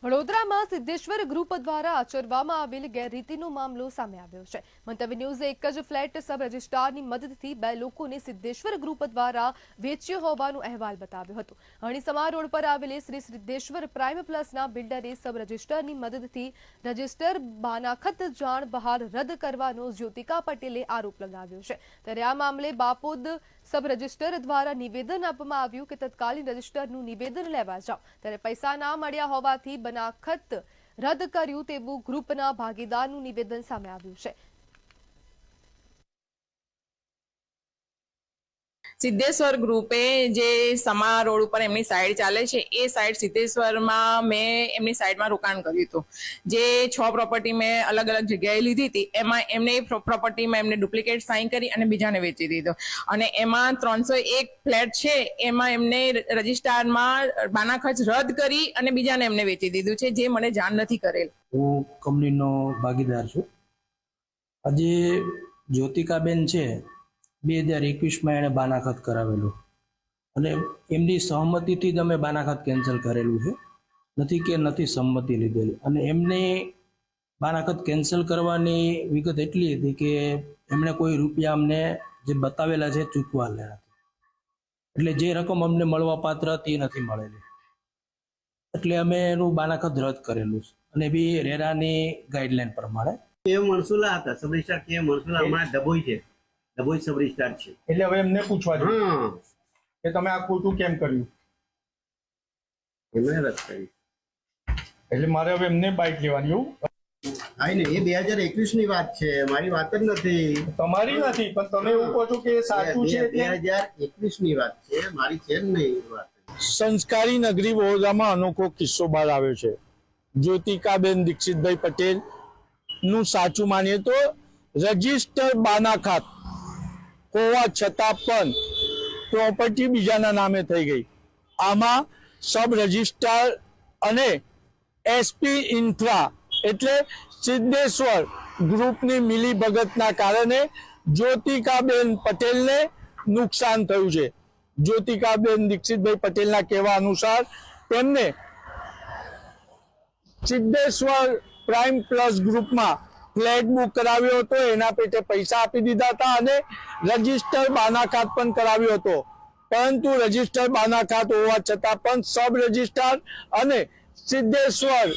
વડોદરામાં સિદ્ધેશ્વર ગ્રુપ દ્વારા આચરવામાં આવેલ ગેરરીતિનો મામલો સામે આવ્યો છે। મંતવ્ય ન્યૂઝે એક જ ફ્લેટ સબ રજિસ્ટ્રારની મદદથી બે લોકોને સિદ્ધેશ્વર ગ્રુપ દ્વારા વેચ્યો હોવાનો અહેવાલ બતાવ્યો હતો। હણીસમા રોડ પર આવેલી શ્રી સિદ્ધેશ્વર પ્રાઇમ પ્લસના બિલ્ડરે સબ રજિસ્ટ્રારની મદદથી રજિસ્ટર બાનાખત જાણ બહાર રદ કરવાનો જ્યોતિકા પટેલે આરોપ લગાવ્યો છે। ત્યારે આ મામલે બાપોદ સબ રજિસ્ટર દ્વારા નિવેદન આપવામાં આવ્યું કે તત્કાલીન રજિસ્ટરનું નિવેદન લેવા જાઓ, ત્યારે પૈસા ના મળ્યા હોવાથી બનાખત રદ કર્યું તેવું ગ્રુપના ભાગીદારનું નિવેદન સામે આવ્યું છે। સિદ્ધેશ્વર ગ્રુપે જે સમા રોડ ઉપર એમની સાઈડ ચાલે છે એ સાઈડ સિદ્ધેશ્વરમાં મેં એમની સાઈડમાં રોકાણ કર્યું હતું। જે 6 પ્રોપર્ટી મેં અલગ અલગ જગ્યાએ લીધી હતી એમાં એમને પ્રોપર્ટીમાં એમને ડુપ્લિકેટ સાઇન કરી અને બીજાને વેચી દીધો અને એમાં 301 ફ્લેટ છે એમાં એમને રજિસ્ટ્રારમાં બાનાખત રદ કરી અને બીજાને એમને વેચી દીધું છે, જે મને જાણ નથી કરેલ। હું કંપનીનો ભાગીદાર છું। આજે જ્યોતિકાબેન છે 2021માં એણે બાનાખત કરાવેલું અને એમની સહમતિથી જ અમે બાનાખત કેન્સલ કરેલું છે, નથી કે નથી સંમતિ લીધેલી। અને એમને બાનાખત કેન્સલ કરવાની વિગત એટલી હતી કે એમણે કોઈ રૂપિયા અમને જે બતાવેલા છે ચૂકવાના નથી, એટલે જે રકમ અમને મળવા પાત્ર હતી એ નથી મળેલી, એટલે અમે એનું બાનાખત રદ કરેલું છે અને બી રેરાની ગાઈડલાઈન પ્રમાણે કે મનસુલા હતા સબ રજિસ્ટ્રાર કે મનસુલા હમણાં ડભોઈ છે, ડભોઈ સબ રજિસ્ટ્રાર છે। એટલે હવે એમને પૂછવા જોઈએ કે તમે આ ખોટું કેમ કર્યું, એમણે રદ કરી। એટલે મારે હવે એમને બાઇક લેવાની એવું? હા ને, એ 2021 ની વાત છે, મારી વાત જ નથી। તમારી નથી, પણ તમે એવું કહો છો કે સાચું છે। 2021 ની વાત છે, મારી છે જ નહીં વાત। સંસ્કારી નગરી વડોદરામાં અનોખો કિસ્સો બહાર આવ્યો છે। જ્યોતિકાબેન દીક્ષિતભાઈ પટેલ નું સાચું માનીએ તો રજિસ્ટર બાનાખાત હોવા છતાં પણ પ્રોપર્ટી બીજાના નામે થઈ ગઈ। આમાં સબ રજિસ્ટ્રાર અને એસપી ઇન્ફ્રા એટલે સિદ્ધેશ્વર ગ્રુપની મિલીભગતના કારણે જ્યોતિકાબેન પટેલને નુકસાન થયું છે। જ્યોતિકાબેન દીક્ષિતભાઈ પટેલના કહેવા અનુસાર તેમને સિદ્ધેશ્વર પ્રાઇમ પ્લસ ગ્રુપમાં ફ્લેટ બુક કરાવ્યો હતો, એના પેટે પૈસા આપી દીધા હતા અને રજિસ્ટર બાનાખાત પણ કરાવ્યો હતો, પરંતુ રજિસ્ટર બાનાખાત હોવા છતાં પણ સબ રજિસ્ટ્રાર અને સિદ્ધેશ્વર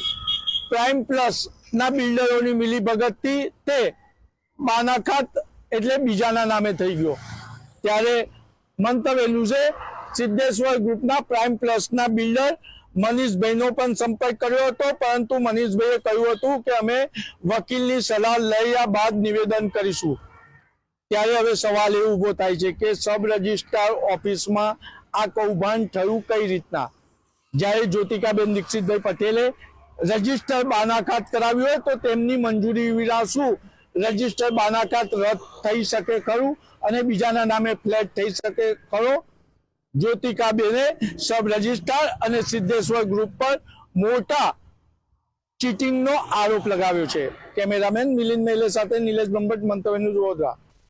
પ્રાઇમ પ્લસ ના બિલ્ડરોની મિલીભગતથી તે બાનાખાત એટલે બીજાના નામે થઈ ગયો। ત્યારે મંતવ્ય ન્યૂઝે સિદ્ધેશ્વર ગ્રુપના પ્રાઇમ પ્લસના બિલ્ડર મનીષભાઈનો પણ સંપર્ક કર્યો હતો, પરંતુ મનીષભાઈએ કહ્યું હતું કે અમે વકીલની સલાહ લયા બાદ નિવેદન કરીશું। ત્યારે હવે સવાલ એ ઉભો થાય છે કે સબ રજિસ્ટ્રાર ઓફિસમાં આ કૌભાંડ થયું કઈ રીતના? જ્યારે જ્યોતિકાબેન દીક્ષિતભાઈ પટેલે રજિસ્ટર બાનાખાત કરાવ્યું હોય તો તેમની મંજૂરી વિના શું રજિસ્ટર બાનાખાત રદ થઈ શકે ખરું અને બીજાના નામે ફ્લેટ થઈ શકે ખરો? જ્યોતિકાબેને સબ રજિસ્ટ્રાર અને સિદ્ધેશ્વર ગ્રુપ પર મોટા ચીટિંગનો આરોપ લગાવ્યો છે। કેમેરામેન મિલિંદ મેલે સાથે નિલેશ બ્રહ્મભટ્ટ, મંતવ્ય ન્યૂઝ વડોદરા।